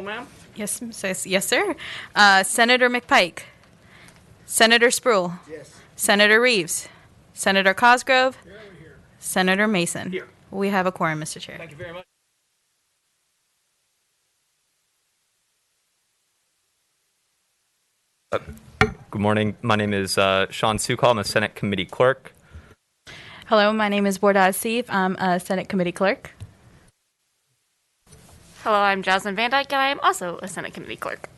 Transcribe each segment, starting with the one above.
Ma'am? Yes, yes, sir. Senator McPike. Senator Spruill. Yes. Senator Reeves. Senator Cosgrove. Here. Senator Mason. Here. We have a quorum, Mr. Chair. Thank you very much. Good morning. My name is Sean Sukal. I'm a Senate Committee Clerk. Hello, my name is Borda Asif. I'm a Senate Committee Clerk. Hello, I'm Jasmine Van Dyke, and I am also a Senate Committee Clerk.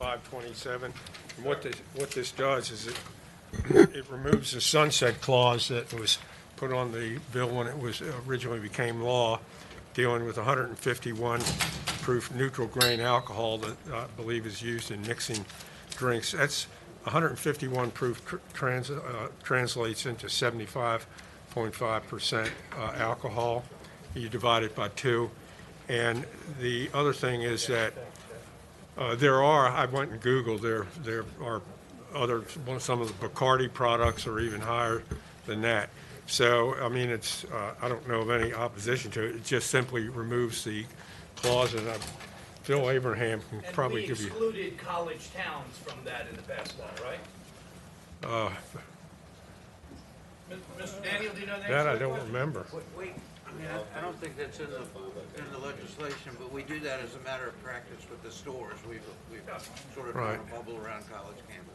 .527. And what this does is it removes the sunset clause that was put on the bill when it was originally became law, dealing with 151 proof neutral grain alcohol that I believe is used in mixing drinks. That's 151 proof translates into 75.5% alcohol. You divide it by 2. And the other thing is that I went and Googled, there are some of the Bacardi products are even higher than that. So, I mean, I don't know of any opposition to it. It just simply removes the clause, and Phil Abraham can probably give you. And we excluded college towns from that in the past law, right? Mr. Daniel, do you know the answer That to I don't question? remember. I don't think that's in the legislation, but we do that as a matter of practice with the stores. We've sort of drawn a bubble around college campus.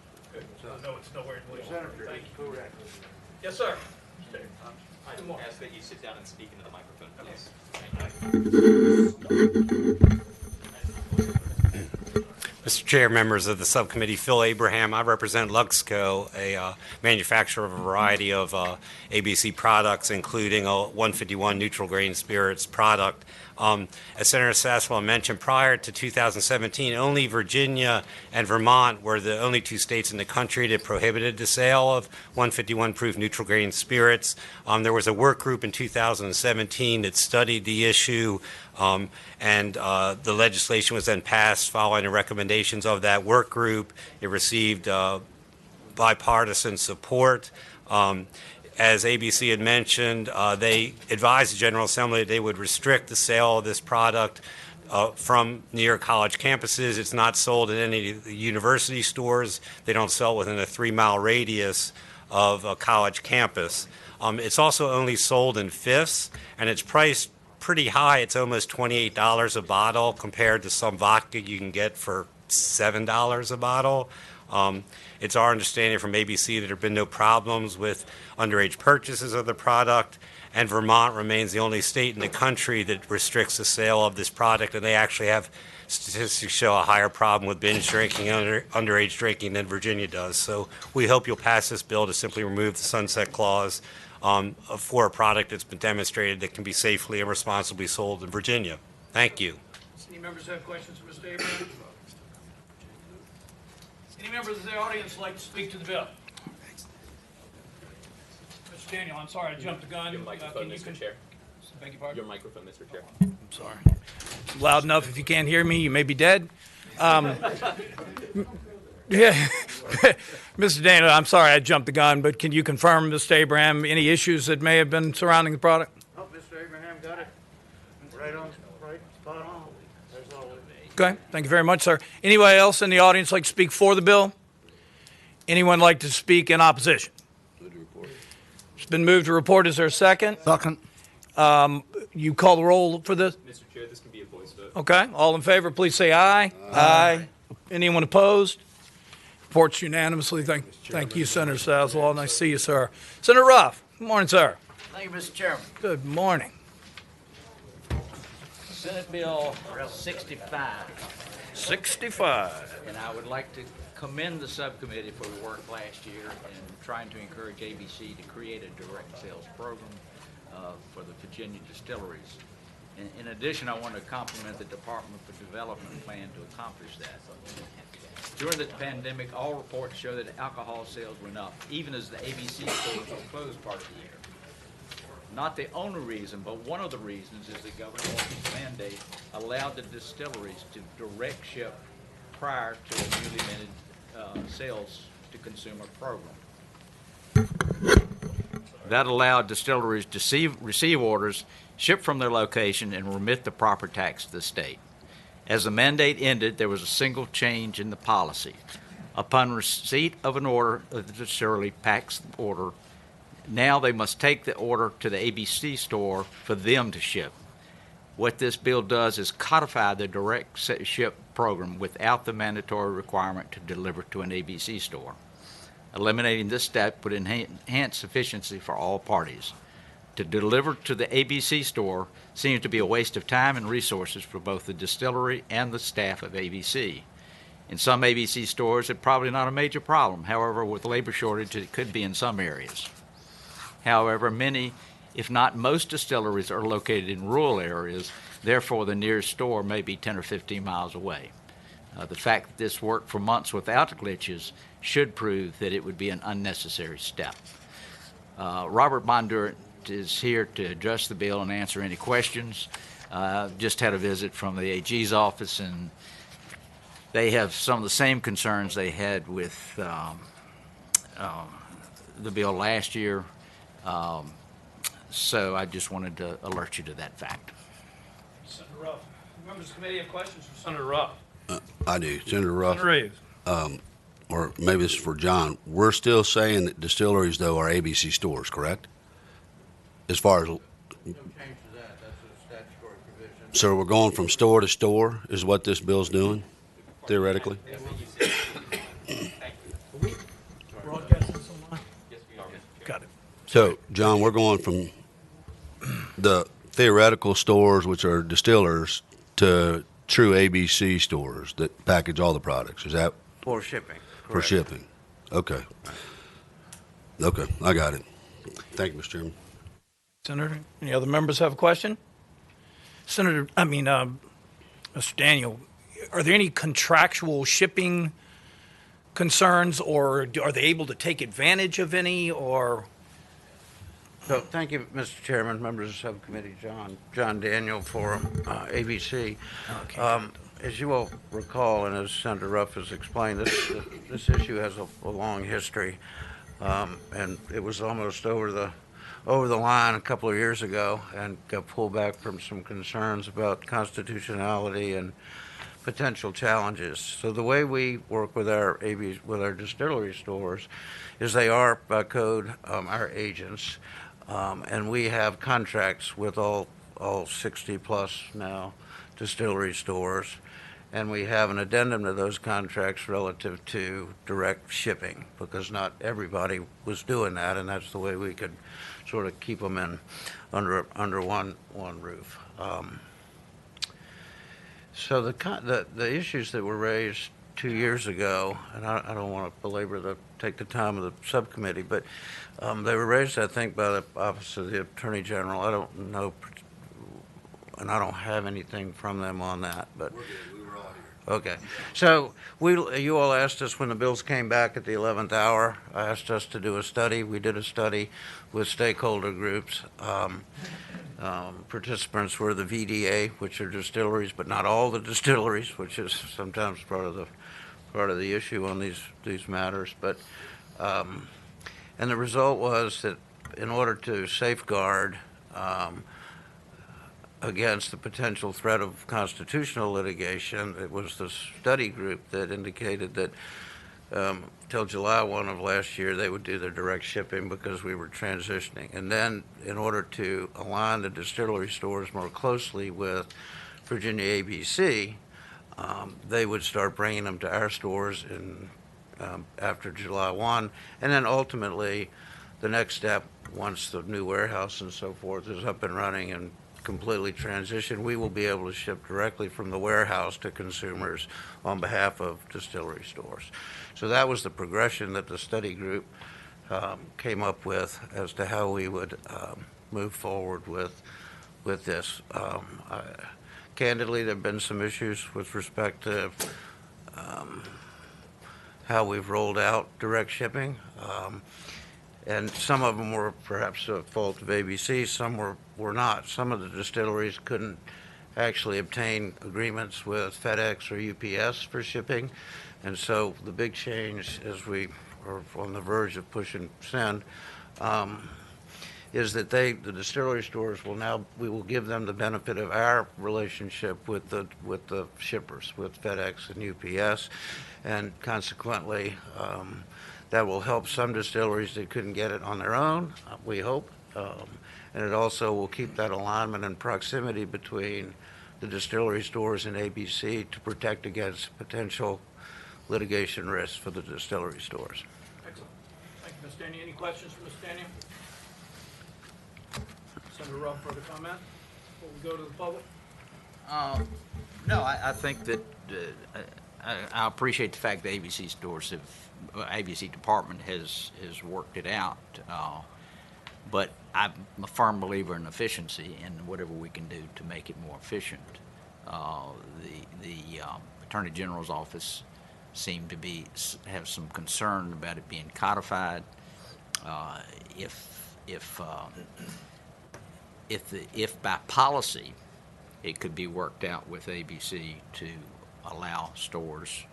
So, no, it's nowhere in the law. Senator, Thank you. correct. Yes, sir. I ask that you sit down and speak into the microphone, please. Mr. Chair, members of the subcommittee, Phil Abraham. I represent Luxco, a manufacturer of a variety of ABC products, including a 151 neutral grain spirits product. As Senator Saswell mentioned, prior to 2017, only Virginia and Vermont were the only 2 states in the country that prohibited the sale of 151 proof neutral grain spirits. There was a work group in 2017 that studied the issue, and the legislation was then passed following the recommendations of that work group. It received bipartisan support. As ABC had mentioned, they advised the General Assembly that they would restrict the sale of this product from near college campuses. It's not sold in any of the university stores. They don't sell within a 3-mile radius of a college campus. It's also only sold in fifths, and it's priced pretty high. It's almost $28 a bottle compared to some vodka you can get for $7 a bottle. It's our understanding from ABC that there have been no problems with underage purchases of the product, and Vermont remains the only state in the country that restricts the sale of this product, and they actually have statistics show a higher problem with binge drinking and underage drinking than Virginia does. So we hope you'll pass this bill to simply remove the sunset clause for a product that's been demonstrated that can be safely and responsibly sold in Virginia. Thank you. Any members have questions for Mr. Abraham? Any members of the audience like to speak to the bill? Mr. Daniel, I'm sorry, I jumped the gun. Your microphone, Mr. Chair. Beg your pardon? Your microphone, Mr. Chair. I'm sorry. Loud enough if you can't hear me, you may be dead. Yeah, Mr. Daniel, I'm sorry I jumped the gun, but can you confirm, Mr. Abraham, any issues that may have been surrounding the product? Oh, Mr. Abraham got it. Right on, right, spot on. That's all. Okay, thank you very much, sir. Anybody else in the audience like to speak for the bill? Anyone like to speak in opposition? It's been moved to report. Is there a second? Second. You call the roll for this? Mr. Chair, this can be a voice vote. Okay, all in favor, please say aye. Aye. Anyone opposed? Reports unanimously. Thank you, Senator Saswell. Nice to see you, sir. Senator Ruff. Good morning, sir. Thank you, Mr. Chairman. Good morning. Senate Bill 65. 65. And I would like to commend the subcommittee for the work last year in trying to encourage ABC to create a direct sales program for the Virginia distilleries. In addition, I want to compliment the Department for Development plan to accomplish that. During the pandemic, all reports show that alcohol sales went up, even as the ABC stores were closed part of the year. Not the only reason, but one of the reasons is the Governor Walker's mandate allowed the distilleries to direct ship prior to the newly minted sales direct-to-consumer program. That allowed distilleries to receive orders, ship from their location, and remit the proper tax to the state. As the mandate ended, there was a single change in the policy. Upon receipt of an order, the distillery packs the order. Now they must take the order to the ABC store for them to ship. What this bill does is codify the direct ship program without the mandatory requirement to deliver to an ABC store. Eliminating this step would enhance efficiency for all parties. To deliver to the ABC store seems to be a waste of time and resources for both the distillery and the staff of ABC. In some ABC stores, it's probably not a major problem. However, with labor shortage, it could be in some areas. However, many, if not most distilleries are located in rural areas, therefore the nearest store may be 10 or 15 miles away. The fact that this worked for months without glitches should prove that it would be an unnecessary step. Robert Bondurant is here to address the bill and answer any questions. Just had a visit from the AG's office, and they have some of the same concerns they had with the bill last year. So I just wanted to alert you to that fact. Senator Ruff. Members of the committee have questions for Senator Ruff. I do. Senator Ruff, Senator Reeves. or maybe this is for John. We're still saying that distilleries, though, are ABC stores, correct? As far as, No change to that, that's a statutory provision. so we're going from store to store is what this bill's doing, theoretically? Broadcasting this online? Got it. So, John, we're going from the theoretical stores, which are distillers, to true ABC stores that package all the products. Is that For shipping. for correct. shipping? Okay. Okay, I got it. Thank you, Mr. Chairman. Senator, any other members have a question? Mr. Daniel, are there any contractual shipping concerns, or are they able to take advantage of any, or? So, thank you, Mr. Chairman, members of the subcommittee, John Daniel for ABC. As you all recall, and as Senator Ruff has explained, this issue has a long history, and it was almost over the line a couple of years ago, and got pulled back from some concerns about constitutionality and potential challenges. So the way we work with our distillery stores is they are by code our agents. And we have contracts with all 60 plus now distillery stores, and we have an addendum to those contracts relative to direct shipping, because not everybody was doing that, and that's the way we could sort of keep them in under one roof. So the issues that were raised 2 years ago, and I don't want to take the time of the subcommittee, but they were raised, I think, by the Office of the Attorney General. I don't know, and I don't have anything from them on that, but. We were all here. Okay. So you all asked us when the bills came back at the 11th hour, asked us to do a study. We did a study with stakeholder groups. Participants were the VDA, which are distilleries, but not all the distilleries, which is sometimes part of the issue on these matters. But and the result was that in order to safeguard against the potential threat of constitutional litigation, it was the study group that indicated that till July 1 of last year they would do their direct shipping because we were transitioning. And then in order to align the distillery stores more closely with Virginia ABC, they would start bringing them to our stores after July 1. And then ultimately the next step, once the new warehouse and so forth is up and running and completely transitioned, we will be able to ship directly from the warehouse to consumers on behalf of distillery stores. So that was the progression that the study group came up with as to how we would move forward with this. Candidly, there have been some issues with respect to how we've rolled out direct shipping. And some of them were perhaps a fault of ABC, some were not. Some of the distilleries couldn't actually obtain agreements with FedEx or UPS for shipping, And so the big change, as we are on the verge of pushing send, is that the distillery stores we will give them the benefit of our relationship with the shippers, with FedEx and UPS, and consequently, that will help some distilleries that couldn't get it on their own, we hope. And it also will keep that alignment and proximity between the distillery stores and ABC to protect against potential litigation risks for the distillery stores. Excellent. Thank you, Ms. Daniel. Any questions for Ms. Daniel? Senator Ruff, further comment before we go to the public? No, I think that I appreciate the fact that ABC stores ABC department has worked it out. But I'm a firm believer in efficiency and whatever we can do to make it more efficient. The Attorney General's office seemed to have some concern about it being codified. If by policy it could be worked out with ABC to allow stores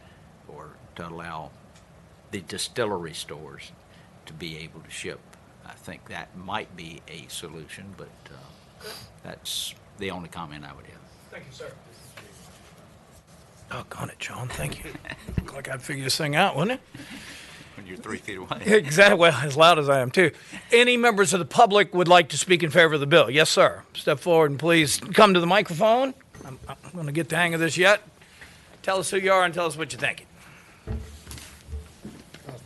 or to allow the distillery stores to be able to ship, I think that might be a solution, but that's the only comment I would have. Thank you, sir. Doggone it, John. Thank you. Looked like I'd figure this thing out, wouldn't it? When you're 3 feet away. Exactly. Well, as loud as I am, too. Any members of the public would like to speak in favor of the bill? Yes, sir. Step forward and please come to the microphone. I'm going to get the hang of this yet. Tell us who you are and tell us what you're thinking.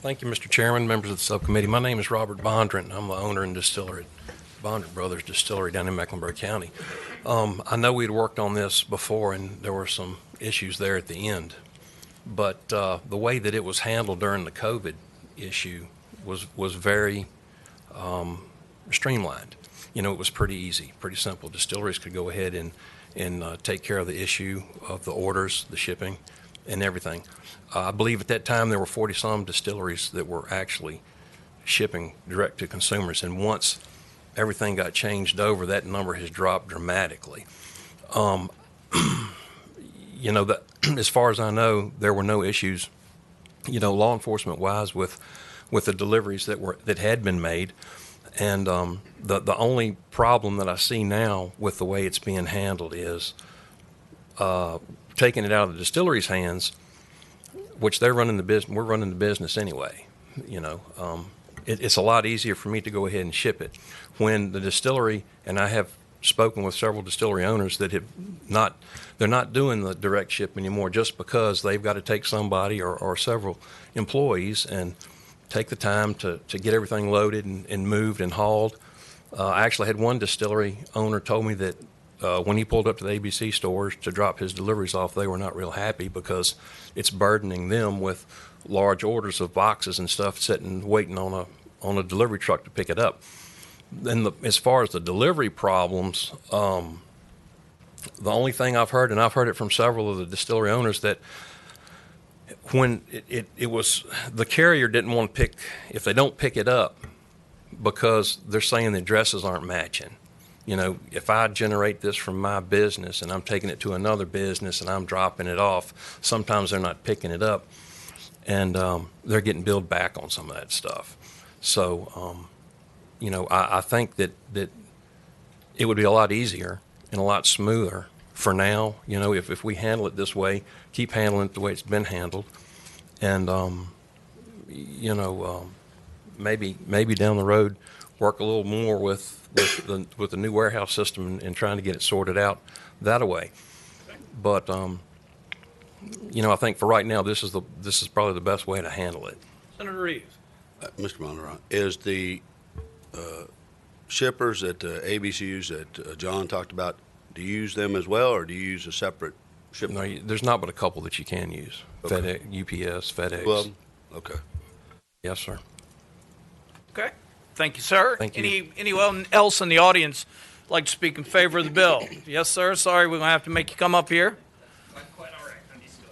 Thank you, Mr. Chairman, members of the subcommittee. My name is Robert Bondurant. I'm the owner and distiller at Bondurant Brothers Distillery down in Mecklenburg County. I know we'd worked on this before, and there were some issues there at the end. But the way that it was handled during the COVID issue was very streamlined. You know, it was pretty easy, pretty simple. Distilleries could go ahead and take care of the issue of the orders, the shipping, and everything. I believe at that time there were 40-some distilleries that were actually shipping direct to consumers, and once everything got changed over, that number has dropped dramatically. You know, as far as I know, there were no issues, you know, law enforcement-wise with the deliveries that had been made, and the only problem that I see now with the way it's being handled is taking it out of the distillery's hands, which they're running the business. We're running the business anyway. You know, it's a lot easier for me to go ahead and ship it. When the distillery, and I have spoken with several distillery owners that they're not doing the direct ship anymore just because they've got to take somebody or several employees and take the time to get everything loaded and moved and hauled. I actually had one distillery owner told me that when he pulled up to the ABC stores to drop his deliveries off, they were not real happy because it's burdening them with large orders of boxes and stuff sitting waiting on a delivery truck to pick it up. Then as far as the delivery problems, the only thing I've heard, and I've heard it from several of the distillery owners, that when it was the carrier didn't want to if they don't pick it up because they're saying the addresses aren't matching. You know, if I generate this from my business and I'm taking it to another business and I'm dropping it off, sometimes they're not picking it up, and they're getting billed back on some of that stuff. So, you know, I think that it would be a lot easier and a lot smoother for now, you know, if we handle it this way, keep handling it the way it's been handled, and, you know, maybe down the road work a little more with the new warehouse system and trying to get it sorted out that way. But you know, I think for right now, this is probably the best way to handle it. Senator Reeves. Mr. Monroe, is the shippers that ABCUs that John talked about, do you use them as well, or do you use a separate shipper? No, there's not but a couple that you can use. Okay. FedEx, UPS, FedEx. Well, okay. Yes, sir. Okay. Thank you, sir. Thank you. Anyone else in the audience like to speak in favor of the bill? Yes, sir. Sorry, we're going to have to make you come up here. Quite all right. I'm used to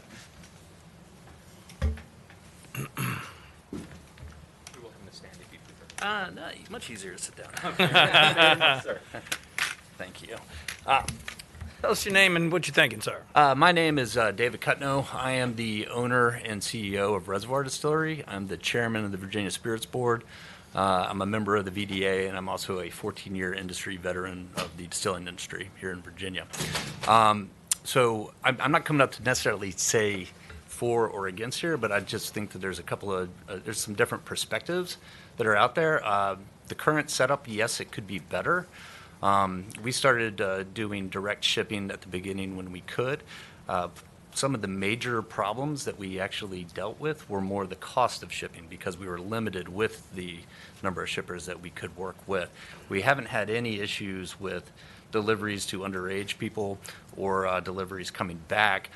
it. You're welcome to stand if you prefer. No, much easier to sit down. Sir. Thank you. Tell us your name and what you're thinking, sir. My name is David Cutno. I am the owner and CEO of Reservoir Distillery. I'm the chairman of the Virginia Spirits Board. I'm a member of the VDA, and I'm also a 14-year industry veteran of the distilling industry here in Virginia. So I'm not coming up to necessarily say for or against here, but I just think that there's a couple of there's some different perspectives that are out there. The current setup, yes, it could be better. We started doing direct shipping at the beginning when we could. Some of the major problems that we actually dealt with were more the cost of shipping because we were limited with the number of shippers that we could work with. We haven't had any issues with deliveries to underage people or deliveries coming back.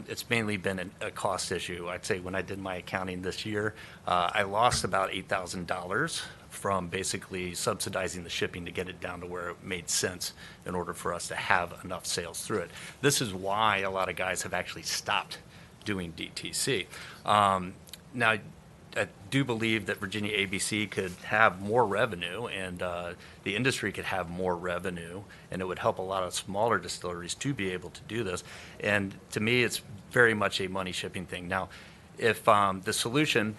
It's mainly been a cost issue. I'd say when I did my accounting this year, I lost about $8,000 from basically subsidizing the shipping to get it down to where it made sense in order for us to have enough sales through it. This is why a lot of guys have actually stopped doing DTC. Now, I do believe that Virginia ABC could have more revenue and the industry could have more revenue, and it would help a lot of smaller distilleries to be able to do this. And to me, it's very much a money shipping thing. Now, if the solution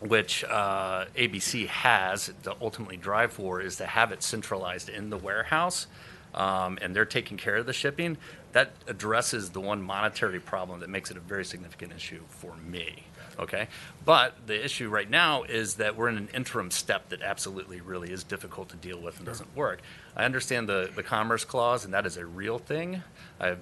which ABC has to ultimately drive for is to have it centralized in the warehouse, and they're taking care of the shipping, that addresses the one monetary problem that makes it a very significant issue for me. Okay, but the issue right now is that we're in an interim step that absolutely really is difficult to deal with and doesn't work. I understand the Commerce Clause, and that is a real thing. I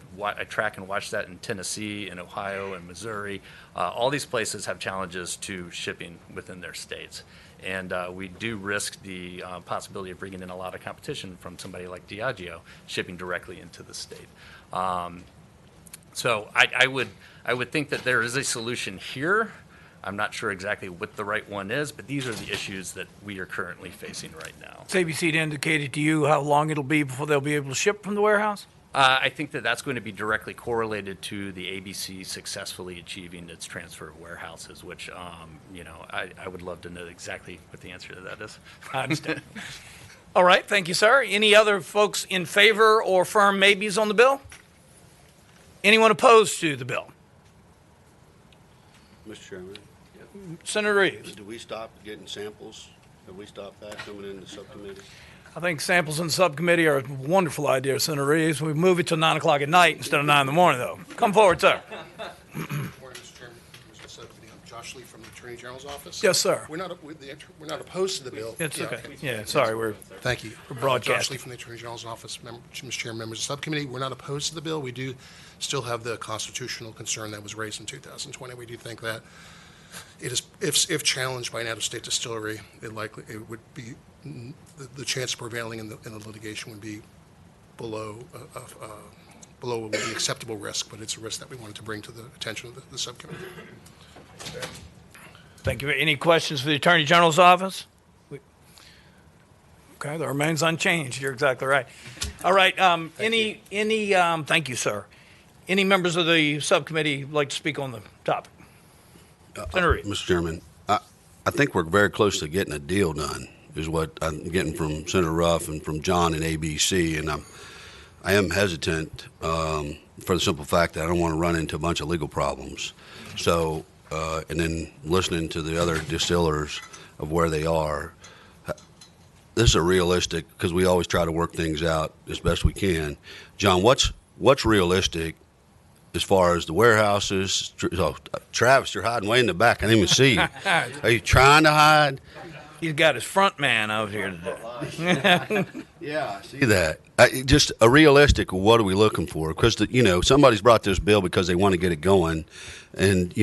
track and watch that in Tennessee, in Ohio, and Missouri. All these places have challenges to shipping within their states. And we do risk the possibility of bringing in a lot of competition from somebody like Diageo shipping directly into the state. So I would think that there is a solution here. I'm not sure exactly what the right one is, but these are the issues that we are currently facing right now. Has ABC indicated to you how long it'll be before they'll be able to ship from the warehouse? I think that that's going to be directly correlated to the ABC successfully achieving its transfer of warehouses, which, I would love to know exactly what the answer to that is. I understand. All right, thank you, sir. Any other folks in favor or firm maybes on the bill? Anyone opposed to the bill? Mr. Chairman, Senator Reeves. do we stop getting samples? Have we stopped that coming into the subcommittee? I think samples in the subcommittee are a wonderful idea, Senator Reeves. We move it to 9 o'clock at night instead of 9 in the morning, though. Come forward, sir. Good morning, Mr. Chairman, members of the subcommittee. I'm Josh Lee from the Attorney General's office. Yes, sir. We're not opposed to the bill. It's okay. Yeah, sorry, Thank you. we're broadcasting. Josh Lee from the Attorney General's office, Mr. Chairman, members of the subcommittee. We're not opposed to the bill. We do still have the constitutional concern that was raised in 2020. We do think that it is, if challenged by an out-of-state distillery, it would be the chance of prevailing in the litigation would be below what would be acceptable risk, but it's a risk that we wanted to bring to the attention of the subcommittee. Thank you. Any questions for the Attorney General's office? Okay, that remains unchanged. You're exactly right. All right. Thank you, sir. Any members of the subcommittee like to speak on the topic? Senator Reed. Mr. Chairman, I think we're very close to getting a deal done, is what I'm getting from Senator Ruff and from John and ABC, and I am hesitant for the simple fact that I don't want to run into a bunch of legal problems. So, and then listening to the other distillers of where they are, this is a realistic, because we always try to work things out as best we can. John, what's realistic as far as the warehouses? Travis, you're hiding way in the back. I didn't even see you. Are you trying to hide? He's got his front man out here today. Yeah, I see that. Just a realistic, what are we looking for? Because, somebody's brought this bill because they want to get it going. And,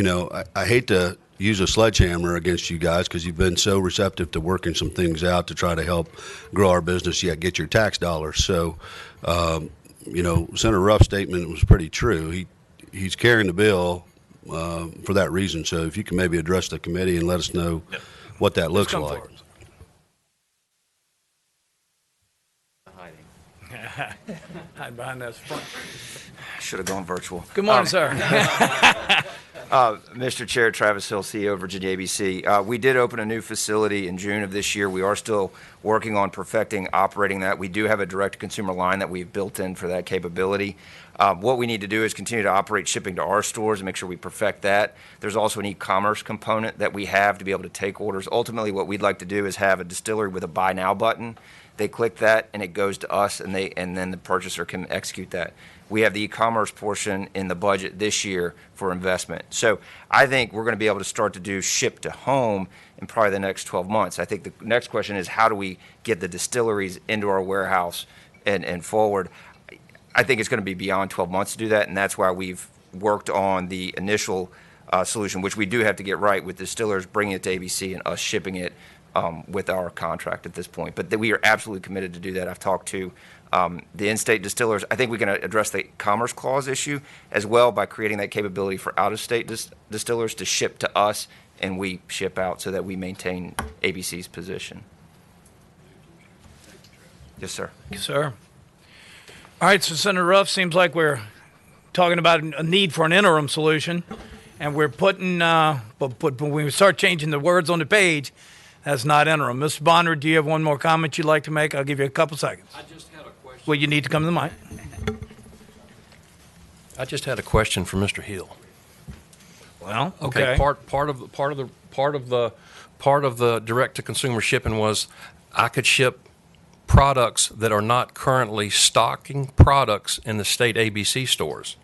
I hate to use a sledgehammer against you guys because you've been so receptive to working some things out to try to help grow our business, yet get your tax dollars. So, Senator Ruff's statement was pretty true. He's carrying the bill for that reason. So if you can maybe address the committee and let us know what that looks like. Hide behind that front. Should have gone virtual. Good morning, sir. Mr. Chair, Travis Hill, CEO of Virginia ABC. We did open a new facility in June of this year. We are still working on perfecting operating that. We do have a direct-to-consumer line that we've built in for that capability. What we need to do is continue to operate shipping to our stores and make sure we perfect that. There's also an e-commerce component that we have to be able to take orders. Ultimately, what we'd like to do is have a distillery with a Buy Now button. They click that, and it goes to us, and then the purchaser can execute that. We have the e-commerce portion in the budget this year for investment. So I think we're going to be able to start to do ship to home in probably the next 12 months. I think the next question is how do we get the distilleries into our warehouse and forward. I think it's going to be beyond 12 months to do that, and that's why we've worked on the initial solution, which we do have to get right with distillers bringing it to ABC and us shipping it with our contract at this point. But we are absolutely committed to do that. I've talked to the in-state distillers. I think we can address the Commerce Clause issue as well by creating that capability for out-of-state distillers to ship to us and we ship out so that we maintain ABC's position. Yes, sir. Yes, sir. All right, so Senator Ruff, seems like we're talking about a need for an interim solution, and we're putting, but when we start changing the words on the page, that's not interim. Mr. Bonner, do you have one more comment you'd like to make? I'll give you a couple seconds. I just had a question. Well, you need to come to the mic. I just had a question for Mr. Hill. Well, okay. Part of the direct to consumer shipping was I could ship products that are not currently stocking products in the state ABC stores.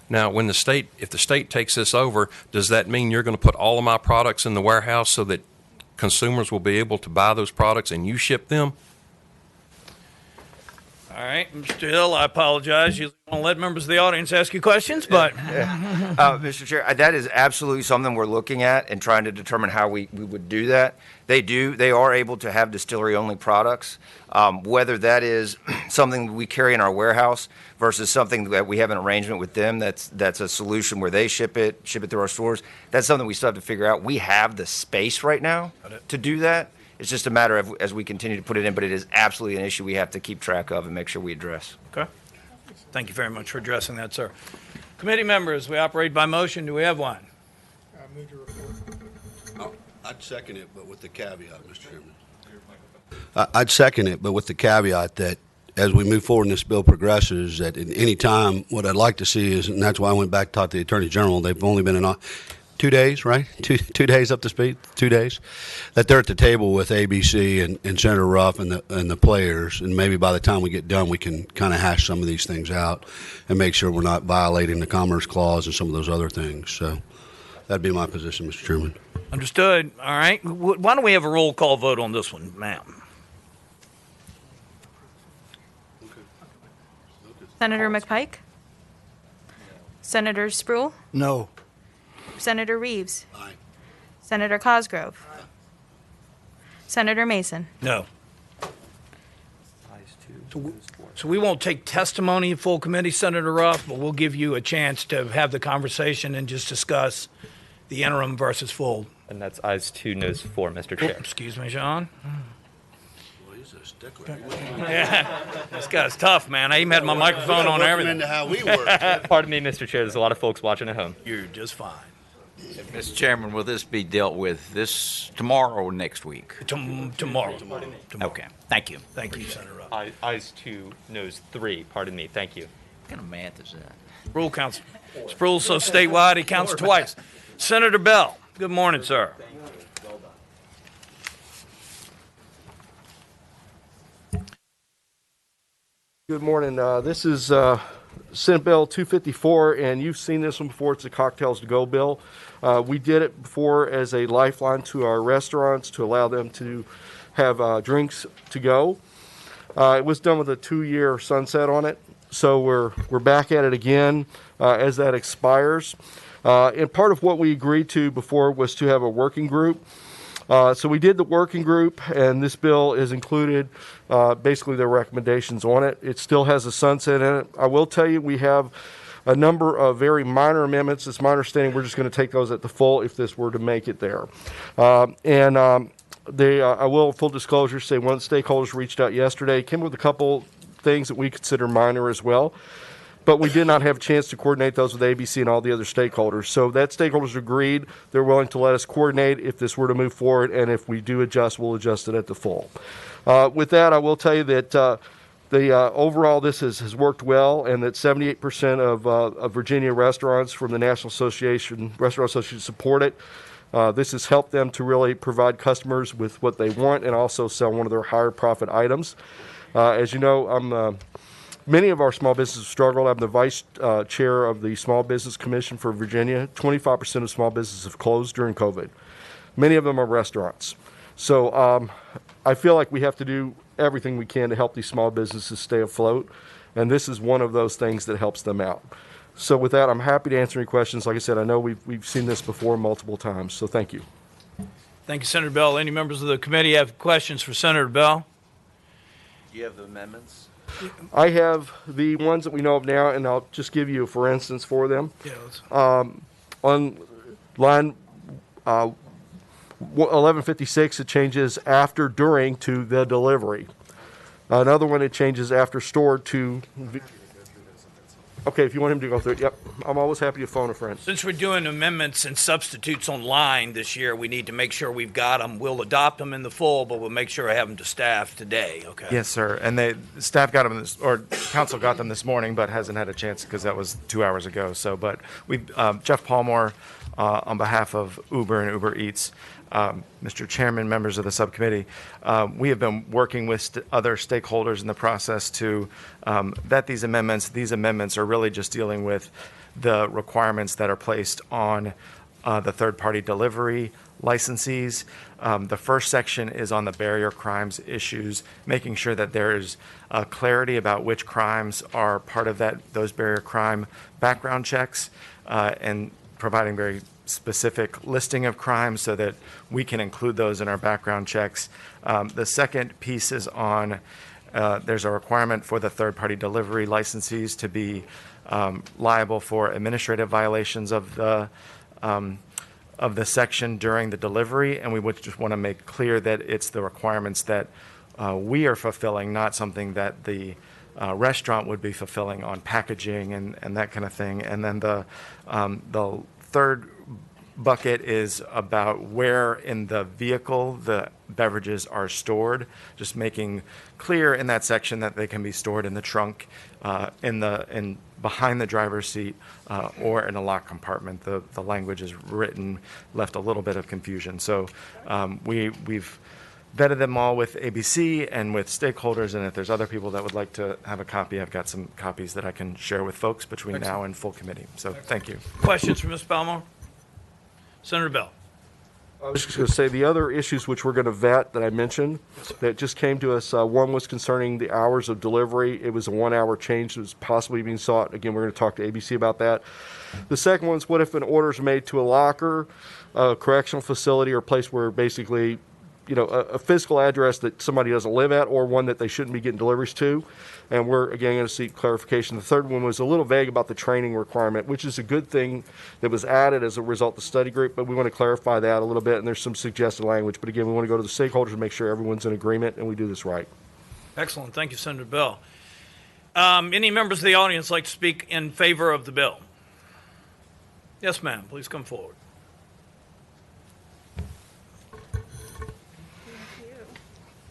Now, if the state takes this over, does that mean you're going to put all of my products in the warehouse so that consumers will be able to buy those products and you ship them? All right, Mr. Hill, I apologize. You don't let members of the audience ask you questions, but Mr. Chair, that is absolutely something we're looking at and trying to determine how we would do that. They are able to have distillery-only products. Whether that is something we carry in our warehouse versus something that we have an arrangement with them that's a solution where they ship it through our stores, that's something we still have to figure out. We have the space right now to do that. It's just a matter of as we continue to put it in, but it is absolutely an issue we have to keep track of and make sure we address. Okay. Thank you very much for addressing that, sir. Committee members, we operate by motion. Do we have one? I move to report. I'd second it, but with the caveat, Mr. Chairman. I'd second it, but with the caveat that as we move forward and this bill progresses, that at any time, what I'd like to see is, and that's why I went back and talked to the Attorney General, they've only been in 2 days, right? Two days up to speed, 2 days, that they're at the table with ABC and Senator Ruff and the players, and maybe by the time we get done, we can kind of hash some of these things out and make sure we're not violating the Commerce Clause and some of those other things. So that'd be my position, Mr. Chairman. Understood. All right. Why don't we have a roll call vote on this one, ma'am? Senator McPike? Senator Spruill? No. Senator Reeves? Aye. Senator Cosgrove? Senator Mason? No. So we won't take testimony in full committee, Senator Ruff, but we'll give you a chance to have the conversation and just discuss the interim versus full. And that's ayes 2, noes 4, Mr. Chair. Excuse me, Sean. Well, he's a stickler. Yeah, this guy's tough, man. I even had my microphone on and everything. Into how we work. Pardon me, Mr. Chair. There's a lot of folks watching at home. You're just fine. Mr. Chairman, will this be dealt with tomorrow or next week? Tomorrow. Okay, thank you. Thank you, Senator Ruff. Ayes 2, noes 3. Pardon me. Thank you. What kind of math is that? Rule counts. Spruill's so statewide, he counts twice. Senator Bell, good morning, sir. Good morning. This is Senate Bill 254, and you've seen this one before. It's a Cocktails to Go bill. We did it before as a lifeline to our restaurants to allow them to have drinks to go. It was done with a 2-year sunset on it, so we're back at it again as that expires. And part of what we agreed to before was to have a working group. So we did the working group, and this bill is included basically their recommendations on it. It still has a sunset in it. I will tell you we have a number of very minor amendments. It's my understanding we're just going to take those at the full if this were to make it there. I will, full disclosure, say one of the stakeholders reached out yesterday, came with a couple things that we consider minor as well. but we did not have a chance to coordinate those with ABC and all the other stakeholders. So that stakeholders agreed. They're willing to let us coordinate if this were to move forward, and if we do adjust, we'll adjust it at the full. With that, I will tell you that overall this has worked well, and that 78% of Virginia restaurants from the National Restaurant Association support it. This has helped them to really provide customers with what they want and also sell one of their higher profit items. As you know, many of our small businesses struggle. I'm the vice chair of the Small Business Commission for Virginia. 25% of small businesses have closed during COVID. Many of them are restaurants. So I feel like we have to do everything we can to help these small businesses stay afloat, and this is one of those things that helps them out. So with that, I'm happy to answer any questions. Like I said, I know we've seen this before multiple times, so thank you. Thank you, Senator Bell. Any members of the committee have questions for Senator Bell? Do you have the amendments? I have the ones that we know of now, and I'll just give you a for instance for them. Yeah, on line 1156, it changes after during to the delivery. Another one, it changes after stored to. Okay, if you want him to go through it, yep. I'm always happy to phone a friend. Since we're doing amendments and substitutes online this year, we need to make sure we've got them. We'll adopt them in the full, but we'll make sure I have them to staff today, okay? Yes, sir. And staff got them, or council got them this morning, but hasn't had a chance because that was 2 hours ago. So, but we, Jeff Palmore, on behalf of Uber and Uber Eats, Mr. Chairman, members of the subcommittee, we have been working with other stakeholders in the process to vet these amendments. These amendments are really just dealing with the requirements that are placed on the third-party delivery licensees. The first section is on the barrier crimes issues, making sure that there is clarity about which crimes are part of those barrier crime background checks, and providing very specific listing of crimes so that we can include those in our background checks. The second piece is on there's a requirement for the third-party delivery licensees to be liable for administrative violations of the section during the delivery, and we would just want to make clear that it's the requirements that we are fulfilling, not something that the restaurant would be fulfilling on packaging and that kind of thing. And then the third bucket is about where in the vehicle the beverages are stored, just making clear in that section that they can be stored in the trunk, in behind the driver's seat, or in a locked compartment. The language is written, left a little bit of confusion. So we've vetted them all with ABC and with stakeholders, and if there's other people that would like to have a copy, I've got some copies that I can share with folks between now and full committee. So thank you. Questions for Ms. Palmore? Senator Bell. I was just going to say the other issues which we're going to vet that I mentioned that just came to us, one was concerning the hours of delivery. It was a 1 hour change that was possibly being sought. Again, we're going to talk to ABC about that. The second one is what if an order is made to a locker, a correctional facility, or a place where basically, a physical address that somebody doesn't live at, or one that they shouldn't be getting deliveries to. And we're, again, going to seek clarification. The third one was a little vague about the training requirement, which is a good thing that was added as a result of the study group, but we want to clarify that a little bit, and there's some suggested language. But again, we want to go to the stakeholders and make sure everyone's in agreement and we do this right. Excellent. Thank you, Senator Bell. Any members of the audience like to speak in favor of the bill? Yes, ma'am. Please come forward.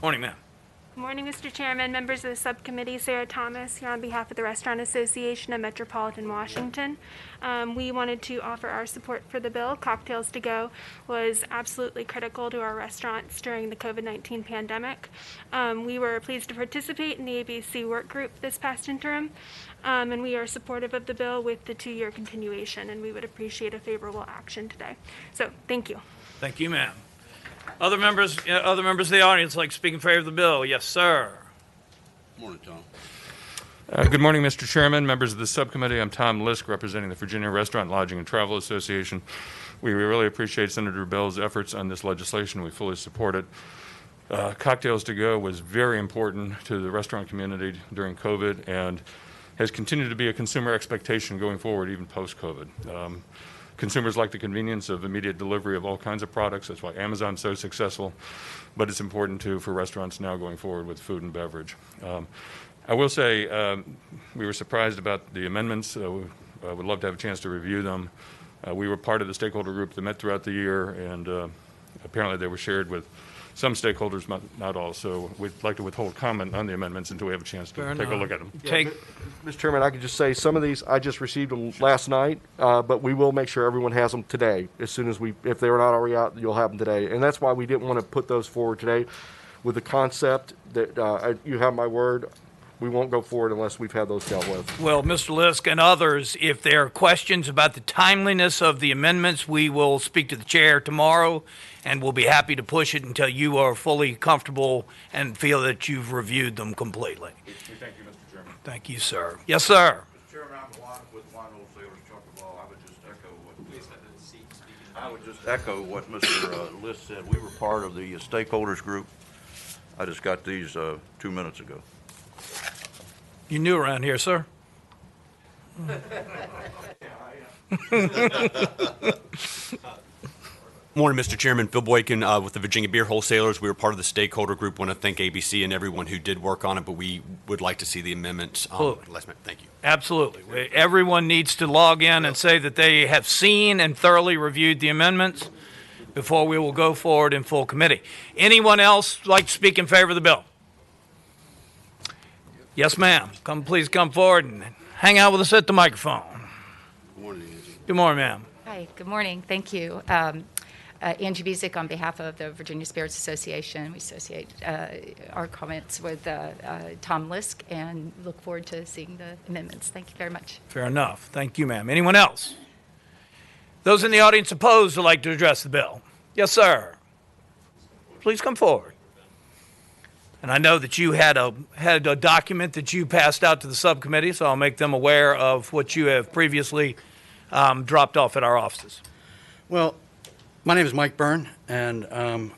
Morning, ma'am. Good morning, Mr. Chairman, members of the subcommittee. Sarah Thomas here on behalf of the Restaurant Association of Metropolitan Washington. We wanted to offer our support for the bill. Cocktails to Go was absolutely critical to our restaurants during the COVID-19 pandemic. We were pleased to participate in the ABC work group this past interim, and we are supportive of the bill with the 2-year continuation, and we would appreciate a favorable action today. So, thank you. Thank you, ma'am. Other members of the audience like to speak in favor of the bill? Yes, sir. Morning, Tom. Good morning, Mr. Chairman, members of the subcommittee. I'm Tom Lisk, representing the Virginia Restaurant, Lodging, and Travel Association. We really appreciate Senator Bell's efforts on this legislation. We fully support it. Cocktails to Go was very important to the restaurant community during COVID and has continued to be a consumer expectation going forward, even post-COVID. Consumers like the convenience of immediate delivery of all kinds of products. That's why Amazon's so successful. But it's important, too, for restaurants now going forward with food and beverage. I will say we were surprised about the amendments. We would love to have a chance to review them. We were part of the stakeholder group that met throughout the year, and apparently they were shared with some stakeholders, not all. So we'd like to withhold comment on the amendments until we have a chance to Fair take a enough. look at them. Mr. Chairman, I could just say some of these, I just received them last night, but we will make sure everyone has them today. As soon as if they're not already out, you'll have them today. And that's why we didn't want to put those forward today with the concept that you have my word. We won't go forward unless we've had those dealt with. Well, Mr. Lisk and others, if there are questions about the timeliness of the amendments, we will speak to the chair tomorrow, and we'll be happy to push it until you are fully comfortable and feel that you've reviewed them completely. Thank you, Mr. Chairman. Thank you, sir. Yes, sir. Mr. Chairman, I'm with Wine Wholesalers, Chuck Ball. I would just echo what Mr. List said. We were part of the stakeholders group. I just got these 2 minutes ago. You new around here, sir? Morning, Mr. Chairman. Phil Boykin with the Virginia Beer Wholesalers. We were part of the stakeholder group. Want to thank ABC and everyone who did work on it, but we would like to see the amendments. Last minute. Thank you. Absolutely. Everyone needs to log in and say that they have seen and thoroughly reviewed the amendments before we will go forward in full committee. Anyone else like to speak in favor of the bill? Yes, ma'am. Please come forward and hang out with us at the microphone. Good morning, Angie. Good morning, ma'am. Hi, good morning. Thank you. Angie Bezick on behalf of the Virginia Spirits Association. We associate our comments with Tom Lisk and look forward to seeing the amendments. Thank you very much. Fair enough. Thank you, ma'am. Anyone else? Those in the audience opposed would like to address the bill. Yes, sir. Please come forward. And I know that you had a document that you passed out to the subcommittee, so I'll make them aware of what you have previously dropped off at our offices. Well, my name is Mike Byrne, and I'm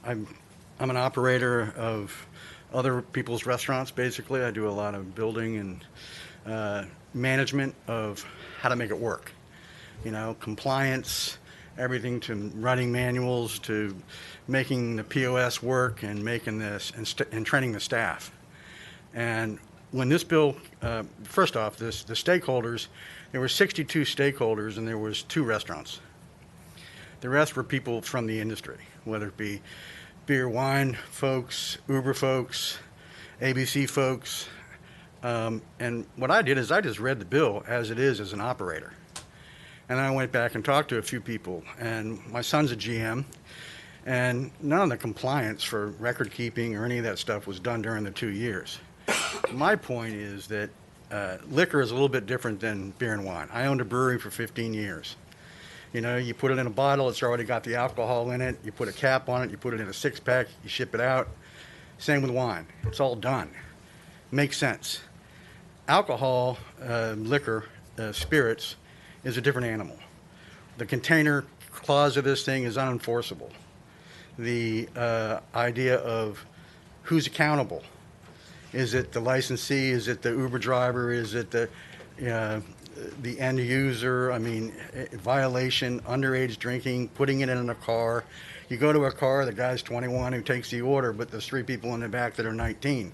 an operator of other people's restaurants, basically. I do a lot of building and management of how to make it work. You know, compliance, everything to writing manuals to making the POS work and making this and training the staff. And when this bill, first off, the stakeholders, there were 62 stakeholders and there was 2 restaurants. The rest were people from the industry, whether it be beer, wine folks, Uber folks, ABC folks. And what I did is I just read the bill as it is as an operator. And I went back and talked to a few people, and my son's a GM, and none of the compliance for record keeping or any of that stuff was done during the 2 years. My point is that liquor is a little bit different than beer and wine. I owned a brewery for 15 years. You know, you put it in a bottle, it's already got the alcohol in it, you put a cap on it, you put it in a 6-pack, you ship it out. Same with wine. It's all done. Makes sense. Alcohol, liquor, spirits, is a different animal. The container clause of this thing is unenforceable. The idea of who's accountable. Is it the licensee? Is it the Uber driver? Is it the end user? I mean, violation, underage drinking, putting it in a car. You go to a car, the guy's 21 who takes the order, but there's 3 people in the back that are 19.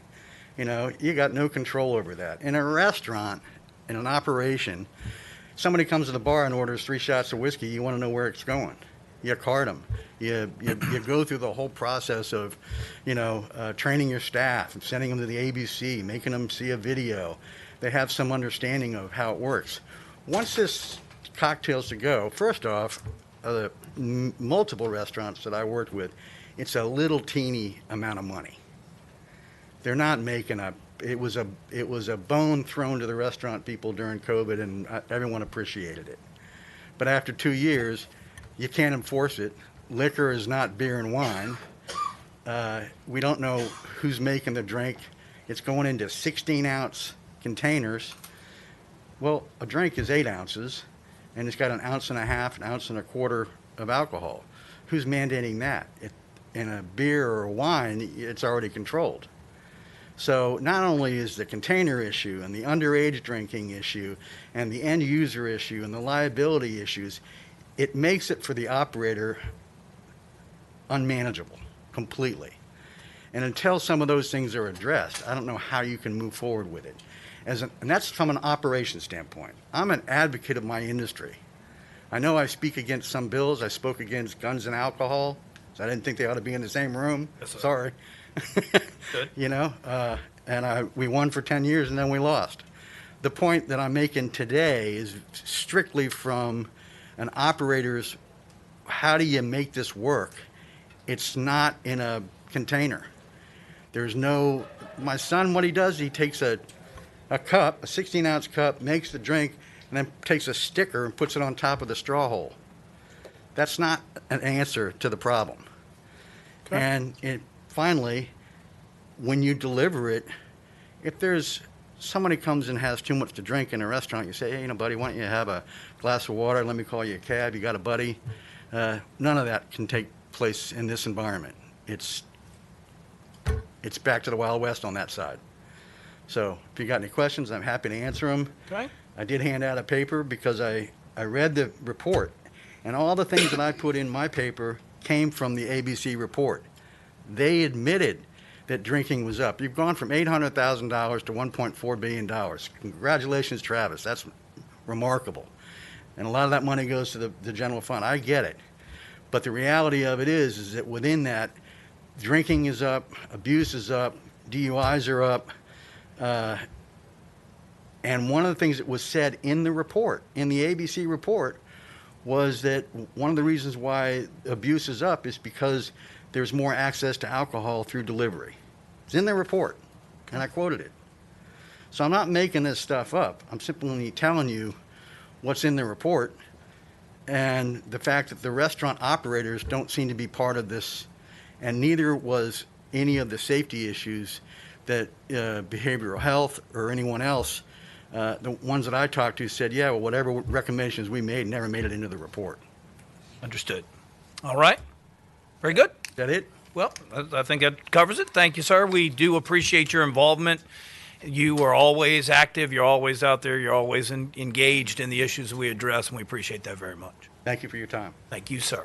You know, you got no control over that. In a restaurant, in an operation, somebody comes to the bar and orders 3 shots of whiskey, you want to know where it's going. You card them. You go through the whole process of, training your staff, and sending them to the ABC, making them see a video. They have some understanding of how it works. Once this cocktails to go, first off, multiple restaurants that I worked with, it's a little teeny amount of money. They're not making it was a bone thrown to the restaurant people during COVID, and everyone appreciated it. But after 2 years, you can't enforce it. Liquor is not beer and wine. We don't know who's making the drink. It's going into 16-ounce containers. Well, a drink is 8 ounces, and it's got 1.5 ounces, 1.25 ounces of alcohol. Who's mandating that? In a beer or a wine, it's already controlled. So not only is the container issue and the underage drinking issue and the end user issue and the liability issues, it makes it for the operator unmanageable completely. And until some of those things are addressed, I don't know how you can move forward with it. And that's from an operations standpoint. I'm an advocate of my industry. I know I speak against some bills. I spoke against guns and alcohol, so I didn't think they ought to be in the same room. Sorry. Good. You know, we won for 10 years and then we lost. The point that I'm making today is strictly from an operator's, how do you make this work? It's not in a container. There's no, my son, what he does, he takes a cup, a 16-ounce cup, makes the drink, and then takes a sticker and puts it on top of the straw hole. That's not an answer to the problem. Okay. And finally, when you deliver it, if there's somebody comes and has too much to drink in a restaurant, you say, hey, buddy, why don't you have a glass of water? Let me call you a cab. You got a buddy? None of that can take place in this environment. It's back to the Wild West on that side. So if you got any questions, I'm happy to answer them. Okay. I did hand out a paper because I read the report, and all the things that I put in my paper came from the ABC report. They admitted that drinking was up. You've gone from $800,000 to $1.4 billion. Congratulations, Travis. That's remarkable. And a lot of that money goes to the general fund. I get it. But the reality of it is that within that, drinking is up, abuse is up, DUIs are up. And one of the things that was said in the report, in the ABC report, was that one of the reasons why abuse is up is because there's more access to alcohol through delivery. It's in the report, and I quoted it. So I'm not making this stuff up. I'm simply telling you what's in the report and the fact that the restaurant operators don't seem to be part of this, and neither was any of the safety issues that behavioral health or anyone else, the ones that I talked to said, yeah, well, whatever recommendations we made never made it into the report. Understood. All right. Very good. Is that it? Well, I think that covers it. Thank you, sir. We do appreciate your involvement. You are always active. You're always out there. You're always engaged in the issues we address, and we appreciate that very much. Thank you for your time. Thank you, sir.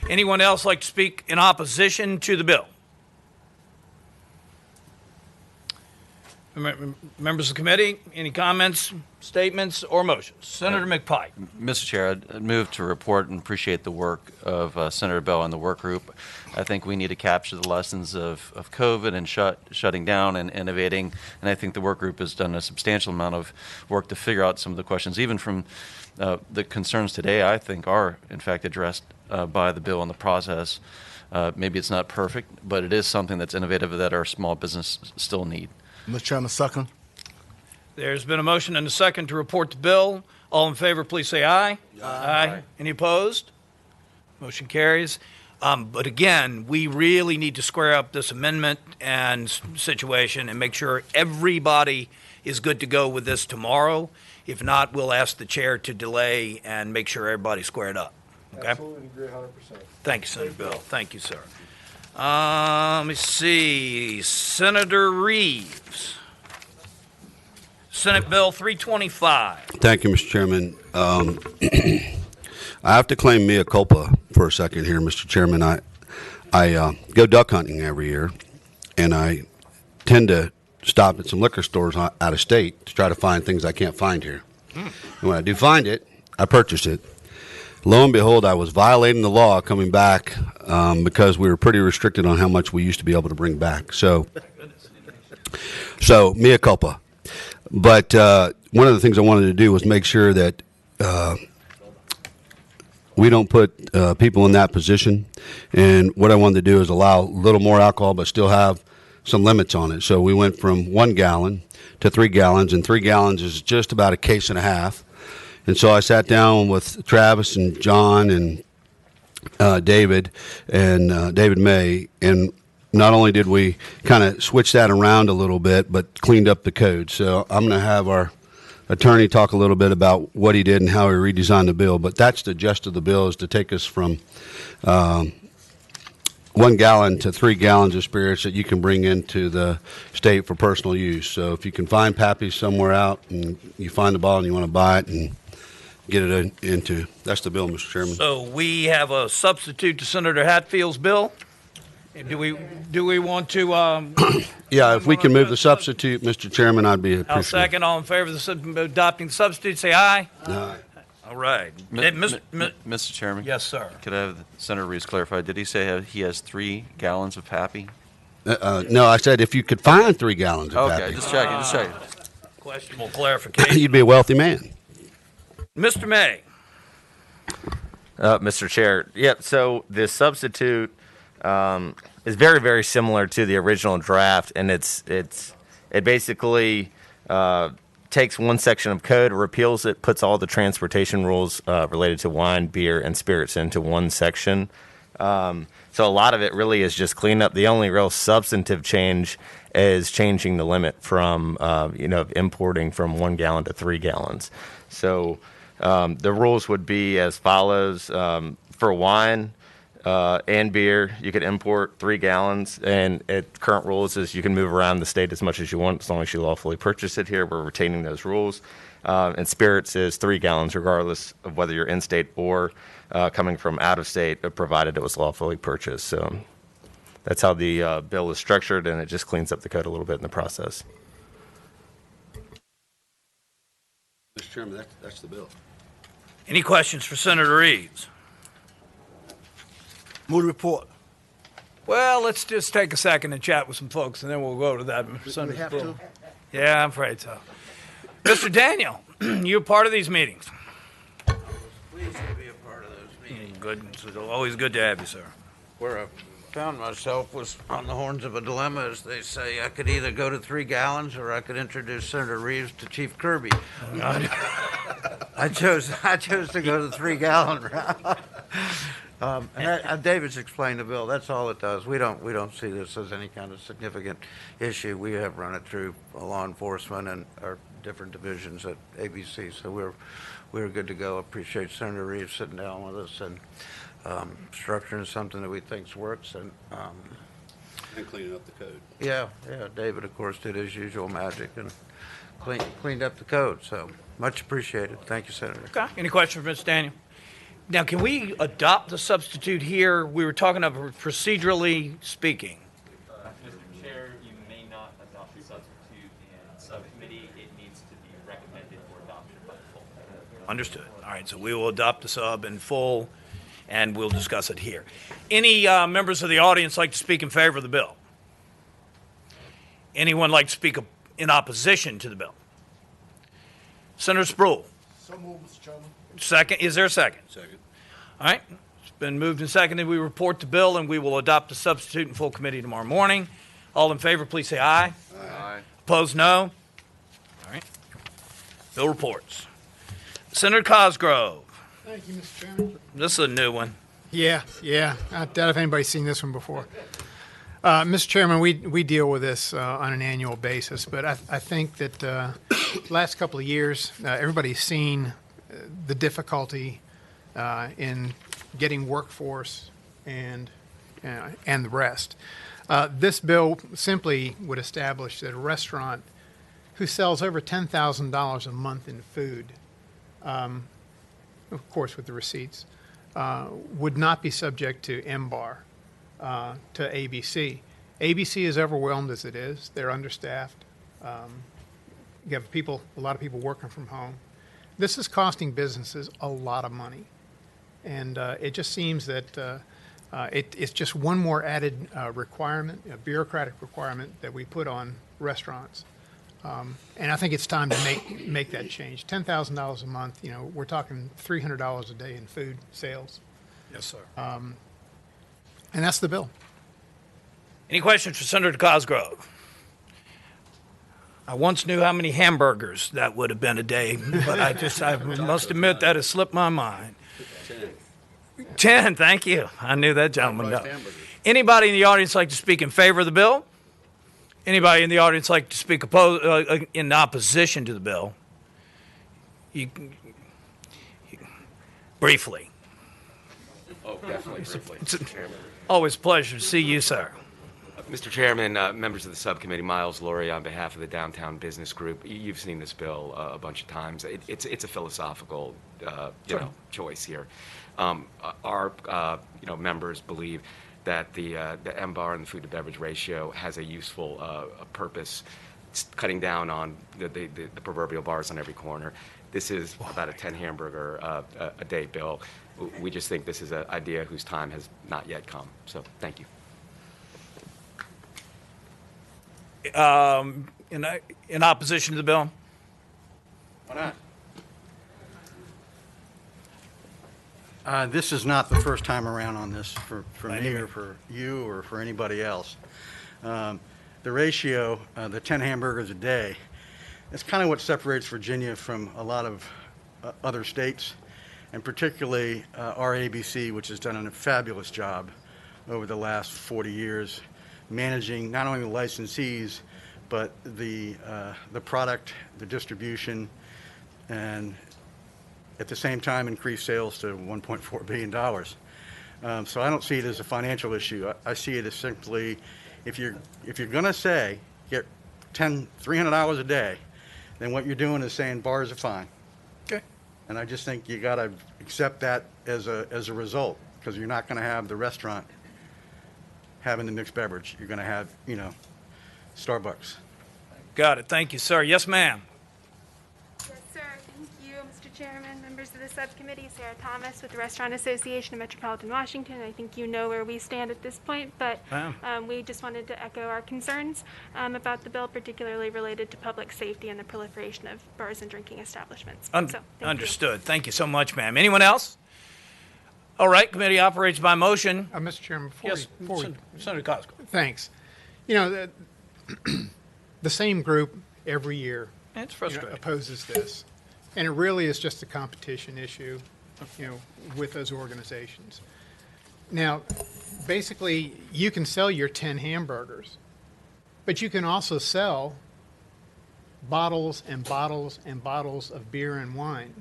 Anyone else like to speak in opposition to the bill? Members of the committee, any comments, statements, or motions? Senator McPike. Mr. Chair, I'd move to report and appreciate the work of Senator Bell and the work group. I think we need to capture the lessons of COVID and shutting down and innovating, and I think the work group has done a substantial amount of work to figure out some of the questions, even from the concerns today, I think are, in fact, addressed by the bill and the process. Maybe it's not perfect, but it is something that's innovative that our small business still need. Mr. Chairman, second. There's been a motion and a second to report the bill. All in favor, please say aye. Aye. Any opposed? Motion carries. But again, we really need to square up this amendment and situation and make sure everybody is good to go with this tomorrow. If not, we'll ask the chair to delay and make sure everybody's squared up. Okay? Absolutely agree 100%. Thank you, Senator Bill. Thank you, sir. Let me see. Senator Reeves. Senate Bill 325. Thank you, Mr. Chairman. I have to claim mea culpa for a second here, Mr. Chairman. I go duck hunting every year, and I tend to stop at some liquor stores out of state to try to find things I can't find here. And when I do find it, I purchase it. Lo and behold, I was violating the law coming back because we were pretty restricted on how much we used to be able to bring back. So mea culpa. But one of the things I wanted to do was make sure that we don't put people in that position. And what I wanted to do is allow a little more alcohol but still have some limits on it. So we went from 1 gallon to 3 gallons, and 3 gallons is just about a case and a half. And so I sat down with Travis and John and David and David May, and not only did we kind of switch that around a little bit, but cleaned up the code. So I'm going to have our attorney talk a little bit about what he did and how he redesigned the bill. But that's the gist of the bill, is to take us from 1 gallon to 3 gallons of spirits that you can bring into the state for personal use. So if you can find Pappy's somewhere out and you find the bottle and you want to buy it and get it into, that's the bill, Mr. Chairman. So we have a substitute to Senator Hatfield's bill. Do we want to? Yeah, if we can move the substitute, Mr. Chairman, I'd be I'll appreciative. second. All in favor of adopting the substitute, say aye. Aye. All right. Hey, Mr. Chairman? Yes, sir. Could I have Senator Reeves clarify? Did he say he has 3 gallons of Pappy? No, I said if you could find 3 gallons of Okay, Pappy, just checking. Questionable clarification. you'd be a wealthy man. Mr. May. Mr. Chair, yep. So the substitute is very, very similar to the original draft, and it basically takes one section of code, repeals it, puts all the transportation rules related to wine, beer, and spirits into one section. So a lot of it really is just cleanup. The only real substantive change is changing the limit from importing from 1 gallon to 3 gallons. So the rules would be as follows: for wine and beer, you could import 3 gallons, and current rules is you can move around the state as much as you want as long as you lawfully purchase it here. We're retaining those rules. And spirits is 3 gallons, regardless of whether you're in state or coming from out of state, provided it was lawfully purchased. So that's how the bill is structured, and it just cleans up the code a little bit in the process. Mr. Chairman, that's the bill. Any questions for Senator Reeves? Move the report. Well, let's just take a second and chat with some folks, and then we'll go to that. We have to? Yeah, I'm afraid so. Mr. Daniel, you're part of these meetings. Pleased to be a part of those meetings. Good. It's always good to have you, sir. Where I found myself was on the horns of a dilemma, as they say. I could either go to 3 gallons or I could introduce Senator Reeves to Chief Kirby. I chose to go the 3 gallon route. David's explained the bill. That's all it does. We don't see this as any kind of significant issue. We have run it through law enforcement and our different divisions at ABC, so we're good to go. Appreciate Senator Reeves sitting down with us and structuring something that we think works and cleaning up the code. Yeah. David, of course, did his usual magic and cleaned up the code. So much appreciated. Thank you, Senator. Okay. Any questions for Mr. Daniel? Now, can we adopt the substitute here? We were talking about procedurally speaking. Mr. Chair, you may not adopt the substitute in subcommittee. It needs to be recommended for adoption by the full. Understood. All right, so we will adopt the sub in full, and we'll discuss it here. Any members of the audience like to speak in favor of the bill? Anyone like to speak in opposition to the bill? Senator Spruill. So moved, Mr. Chairman. Second. Is there a second? Second. All right. It's been moved and seconded. We report the bill, and we will adopt the substitute in full committee tomorrow morning. All in favor, please say aye. Aye. Opposed, no. All right. Bill reports. Senator Cosgrove. Thank you, Mr. Chairman. This is a new one. Yeah. I doubt if anybody's seen this one before. Mr. Chairman, we deal with this on an annual basis, but I think that last couple of years, everybody's seen the difficulty in getting workforce and the rest. This bill simply would establish that a restaurant who sells over $10,000 a month in food, of course with the receipts, would not be subject to MBAR, to ABC. ABC is overwhelmed as it is. They're understaffed. You have a lot of people working from home. This is costing businesses a lot of money. And it just seems that it's just one more added requirement, a bureaucratic requirement that we put on restaurants. And I think it's time to make that change. $10,000 a month, we're talking $300 a day in food sales. Yes, sir. And that's the bill. Any questions for Senator Cosgrove? I once knew how many hamburgers that would have been a day, but I must admit that has slipped my mind. 10, thank you. I knew that gentleman. No. Anybody in the audience like to speak in favor of the bill? Anybody in the audience like to speak in opposition to the bill? Briefly. Oh, definitely briefly, Mr. Chairman. Always a pleasure to see you, sir. Mr. Chairman, members of the subcommittee, Miles Laurie on behalf of the Downtown Business Group. You've seen this bill a bunch of times. It's a philosophical choice here. Our members believe that the MBAR and the food to beverage ratio has a useful purpose, cutting down on the proverbial bars on every corner. This is about a 10 hamburger a day bill. We just think this is an idea whose time has not yet come. So thank you. In opposition to the bill? Why not? This is not the first time around on this for me or for you or for anybody else. The ratio, the 10 hamburgers a day, it's kind of what separates Virginia from a lot of other states, and particularly our ABC, which has done a fabulous job over the last 40 years managing not only the licensees, but the product, the distribution, and at the same time increase sales to $1.4 billion. So I don't see it as a financial issue. I see it as simply, if you're going to say get $300 a day, then what you're doing is saying bars are fine. Okay. And I just think you got to accept that as a result, because you're not going to have the restaurant having the mixed beverage. You're going to have, Starbucks. Got it. Thank you, sir. Yes, ma'am. Yes, sir. Thank you, Mr. Chairman, members of the subcommittee. Sarah Thomas with the Restaurant Association of Metropolitan Washington. I think you know where we stand at this point, but we just wanted to echo our concerns about the bill, particularly related to public safety and the proliferation of bars and drinking establishments. Understood. Thank you so much, ma'am. Anyone else? All right. Committee operates by motion. Mr. Chairman, Senator Cosgrove. Thanks. The same group every year it's frustrating. Opposes this. And it really is just a competition issue, with those organizations. Now, basically, you can sell your 10 hamburgers, but you can also sell bottles and bottles and bottles of beer and wine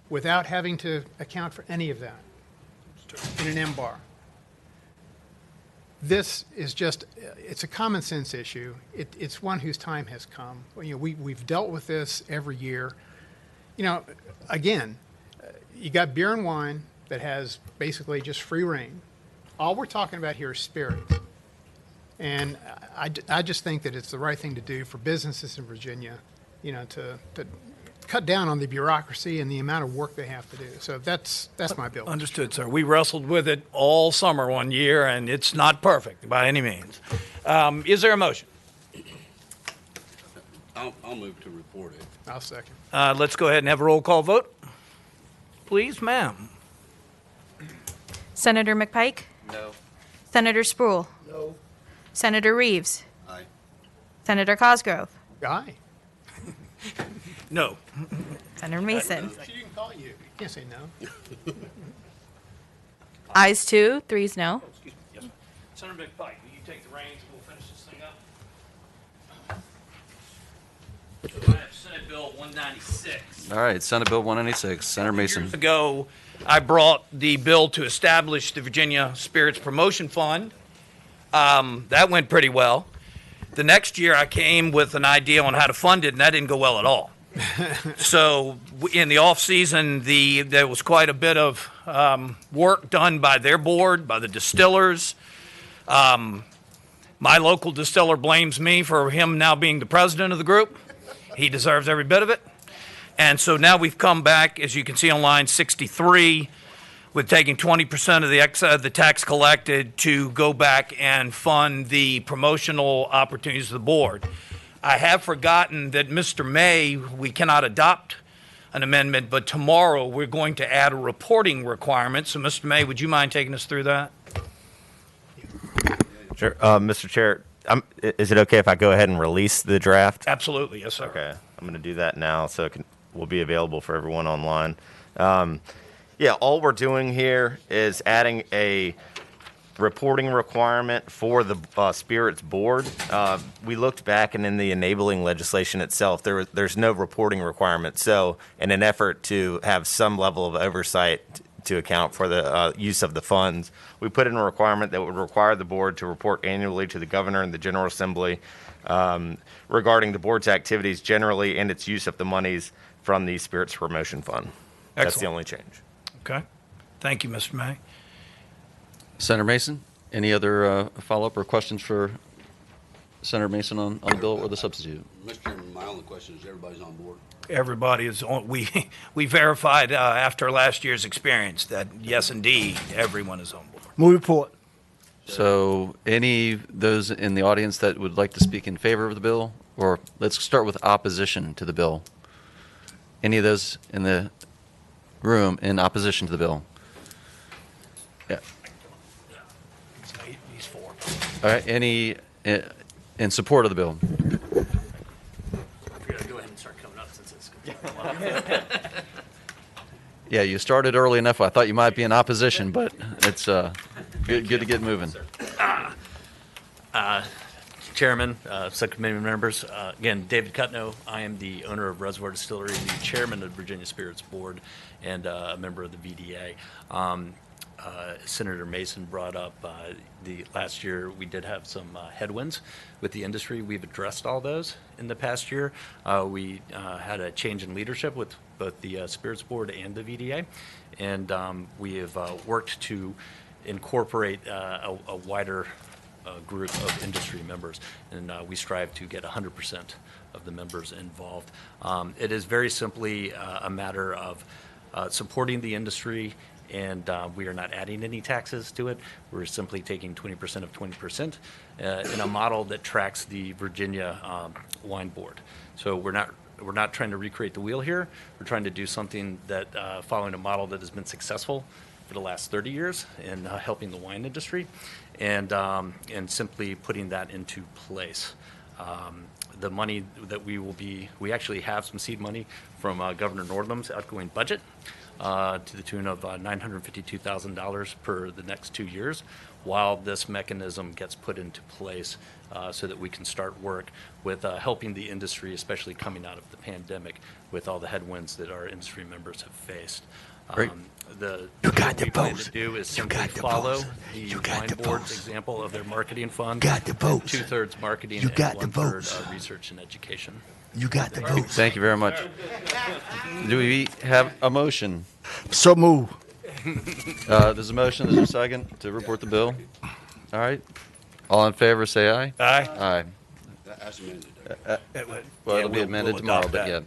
without having to account for any of that in an M bar. This is it's a common sense issue. It's one whose time has come. We've dealt with this every year. Again, you got beer and wine that has basically just free reign. All we're talking about here is spirits. And I just think that it's the right thing to do for businesses in Virginia, to cut down on the bureaucracy and the amount of work they have to do. So that's my bill. Understood, sir. We wrestled with it all summer one year, and it's not perfect by any means. Is there a motion? I'll move to report it. I'll second. Let's go ahead and have a roll call vote. Please, ma'am. Senator McPike? No. Senator Spruill? No. Senator Reeves? Aye. Senator Cosgrove? Aye. No. Senator Mason? She didn't call you. You can't say no. Ayes 2, 3's no. Excuse me. Yes, sir. Senator McPike, will you take the reins? We'll finish this thing up. Senate Bill 196. All right, Senate Bill 196. Senator Mason. Years ago, I brought the bill to establish the Virginia Spirits Promotion Fund. That went pretty well. The next year, I came with an idea on how to fund it, and that didn't go well at all. So in the off season, there was quite a bit of work done by their board, by the distillers. My local distiller blames me for him now being the president of the group. He deserves every bit of it. And so now we've come back, as you can see on line 63, with taking 20% of the tax collected to go back and fund the promotional opportunities of the board. I have forgotten that Mr. May, we cannot adopt an amendment, but tomorrow we're going to add a reporting requirement. So, Mr. May, would you mind taking us through that? Sure. Mr. Chair, is it okay if I go ahead and release the draft? Absolutely. Yes, sir. Okay. I'm going to do that now so it will be available for everyone online. Yeah, all we're doing here is adding a reporting requirement for the Spirits Board. We looked back, and in the enabling legislation itself, there's no reporting requirement. So in an effort to have some level of oversight to account for the use of the funds, we put in a requirement that would require the board to report annually to the governor and the General Assembly regarding the board's activities generally and its use of the monies from the Spirits Promotion Fund. That's the only change. Okay. Thank you, Mr. May. Senator Mason? Any other follow-up or questions for Senator Mason on the bill or the substitute? Mr. Chairman, my only question is everybody's on board? Everybody is on, we verified after last year's experience that yes, indeed, everyone is on board. Move report. So those in the audience that would like to speak in favor of the bill, or let's start with opposition to the bill. Any of those in the room in opposition to the bill? Yeah. He's for. All right. Any in support of the bill? We're gonna go ahead and start coming up since it's. Yeah, you started early enough. I thought you might be in opposition, but it's good to get moving. Chairman, subcommittee members, again, David Cutno. I am the owner of Reservoir Distillery, the chairman of the Virginia Spirits Board, and a member of the VDA. Senator Mason brought up the last year we did have some headwinds with the industry. We've addressed all those in the past year. We had a change in leadership with both the Spirits Board and the VDA, and we have worked to incorporate a wider group of industry members, and we strive to get 100% of the members involved. It is very simply a matter of supporting the industry, and we are not adding any taxes to it. We're simply taking 20% of 20% in a model that tracks the Virginia Wine Board. So we're not trying to recreate the wheel here. We're trying to do something that following a model that has been successful for the last 30 years in helping the wine industry, and simply putting that into place. The money that we actually have some seed money from Governor Nordham's outgoing budget to the tune of $952,000 per the next 2 years, while this mechanism gets put into place so that we can start work with helping the industry, especially coming out of the pandemic with all the headwinds that our industry members have faced. Great. What we plan to do is simply follow the Wine Board's example of their marketing fund. Got the votes. 2/3 marketing You and got the 1/3 votes. research and education. You got the votes. Thank you very much. Do we have a motion? So move. There's a motion. There's a second to report the bill. All right. All in favor, say aye. Aye. Aye. As amended. Well, it'll be amended tomorrow, but yeah.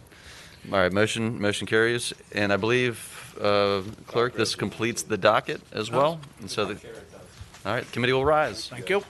All right, motion carries, and I believe, clerk, this completes the docket as well. And so, all right, committee will rise. Thank you.